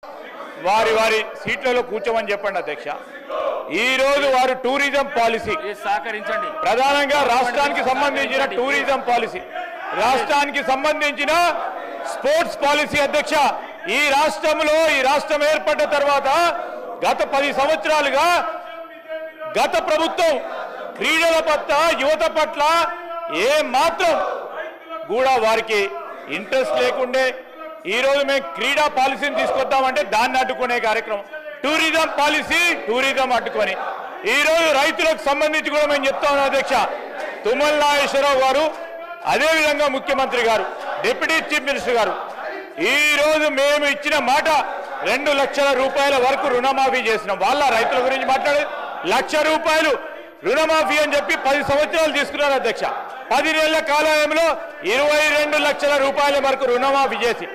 వారి వారి సీట్లలో కూర్చోమని చెప్పండి అధ్యక్ష. ఈ రోజు వారు టూరిజం పాలసీ సహకరించండి, ప్రధానంగా రాష్ట్రానికి సంబంధించిన టూరిజం పాలసీ, రాష్ట్రానికి సంబంధించిన స్పోర్ట్స్ పాలసీ అధ్యక్ష. ఈ రాష్ట్రంలో ఈ రాష్ట్రం ఏర్పడ్డ తర్వాత గత 10 సంవత్సరాలుగా గత ప్రభుత్వం క్రీడల పట్ల యువత పట్ల ఏ మాత్రం కూడా వారికి ఇంట్రెస్ట్ లేకుండే ఈరోజు మేము క్రీడా పాలసీని తీసుకొద్దామంటే దాన్ని అడ్డుకునే కార్యక్రమం, టూరిజం పాలసీ టూరిజం అడ్డుకొని ఈరోజు రైతులకు సంబంధించి కూడా మేము చెప్తా ఉన్నాం అధ్యక్ష. తుమ్మల నాగేశ్వరరావు గారు, అదేవిధంగా ముఖ్యమంత్రి గారు, డిప్యూటీ చీఫ్ మినిస్టర్ గారు ఈరోజు మేము ఇచ్చిన మాట 2 లక్షల రూపాయల వరకు రుణమాఫీ చేసినాం. వాళ్ళ రైతుల గురించి మాట్లాడే 1 లక్ష రూపాయలు రుణమాఫీ అని చెప్పి 10 సంవత్సరాలు తీసుకున్నారు అధ్యక్ష. 10 నెలల కాలంలో 22 లక్షల రూపాయల వరకు రుణమాఫీ చేసి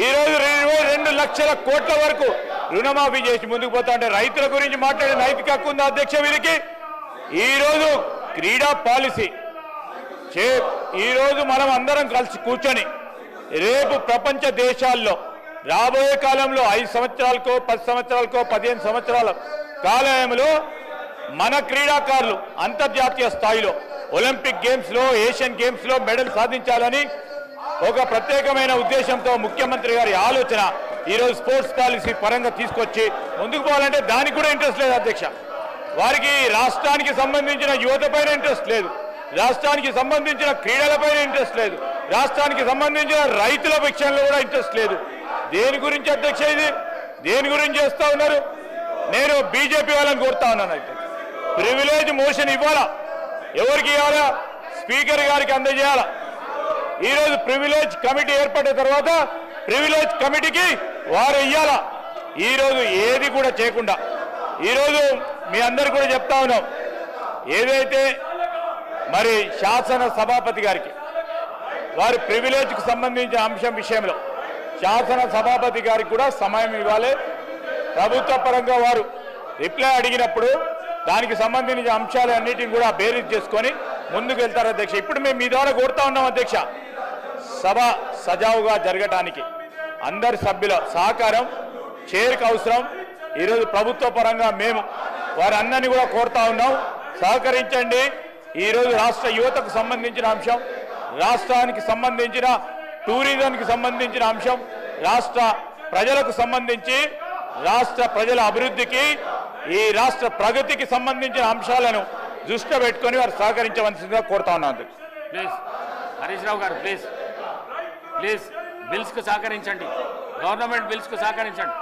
ఈరోజు 22 లక్షల కోట్ల వరకు రుణమాఫీ చేసి ముందుకు పోతా ఉంటే రైతుల గురించి మాట్లాడే నైతిక హక్కు ఉందా అధ్యక్ష వీరికి? ఈరోజు క్రీడా పాలసీ ఈరోజు మనం అందరం కలిసి కూర్చొని రేపు ప్రపంచ దేశాల్లో రాబోయే కాలంలో 5 సంవత్సరాలకో 10 సంవత్సరాలకో 15 సంవత్సరాల కాలంలో మన క్రీడాకారులు అంతర్జాతీయ స్థాయిలో ఒలింపిక్ గేమ్స్లో, ఏషియన్ గేమ్స్లో మెడల్ సాధించాలని ఒక ప్రత్యేకమైన ఉద్దేశంతో ముఖ్యమంత్రి గారి ఆలోచన ఈరోజు స్పోర్ట్స్ పాలసీ పరంగా తీసుకొచ్చి ముందుకు పోవాలంటే దానికి కూడా ఇంట్రెస్ట్ లేదు అధ్యక్ష. వారికి రాష్ట్రానికి సంబంధించిన యువతపైన ఇంట్రెస్ట్ లేదు, రాష్ట్రానికి సంబంధించిన క్రీడలపైన ఇంట్రెస్ట్ లేదు, రాష్ట్రానికి సంబంధించిన రైతుల విషయంలో కూడా ఇంట్రెస్ట్ లేదు. దేని గురించి అధ్యక్ష ఇది? దేని గురించి చేస్తా ఉన్నారు? నేను బీజేపీ వాళ్ళని కోరుతా ఉన్నాను అయితే ప్రివిలేజ్ మోషన్ ఇవ్వాలా, ఎవరికి ఇవ్వాలా? స్పీకర్ గారికి అందజేయాలా. ఈరోజు ప్రివిలేజ్ కమిటీ ఏర్పడిన తర్వాత ప్రివిలేజ్ కమిటీకి వారు ఇయ్యాలా. ఈరోజు ఏది కూడా చేయకుండా ఈరోజు మీ అందరు కూడా చెప్తా ఉన్నాం, ఏదైతే మరి శాసన సభాపతి గారికి వారి ప్రివిలేజ్కి సంబంధించిన అంశం విషయంలో శాసన సభాపతి గారికి కూడా సమయం ఇవ్వాలి. ప్రభుత్వ పరంగా వారు రిప్లై అడిగినప్పుడు దానికి సంబంధించిన అంశాలన్నిటిని కూడా బేరీజ్ చేసుకొని ముందుకు వెళ్తారు అధ్యక్ష. ఇప్పుడు మేము మీ ద్వారా కోరుతా ఉన్నాం అధ్యక్ష, సభ సజావుగా జరగటానికి అందరి సభ్యుల సహకారం చైర్కి అవసరం. ఈరోజు ప్రభుత్వ పరంగా మేము వారందరినీ కూడా కోరుతా ఉన్నాం, సహకరించండి. ఈరోజు రాష్ట్ర యువతకు సంబంధించిన అంశం, రాష్ట్రానికి సంబంధించిన టూరిజంకి సంబంధించిన అంశం, రాష్ట్ర ప్రజలకు సంబంధించి రాష్ట్ర ప్రజల అభివృద్ధికి ఈ రాష్ట్ర ప్రగతికి సంబంధించిన అంశాలను దృష్టిలో పెట్టుకొని వారు సహకరించవలసిందిగా కోరుతా ఉన్నాను. ప్లీజ్ హరీష్ రావు గారు, ప్లీజ్ ప్లీజ్ బిల్స్కు సహకరించండి, గవర్నమెంట్ బిల్స్కు సహకరించండి.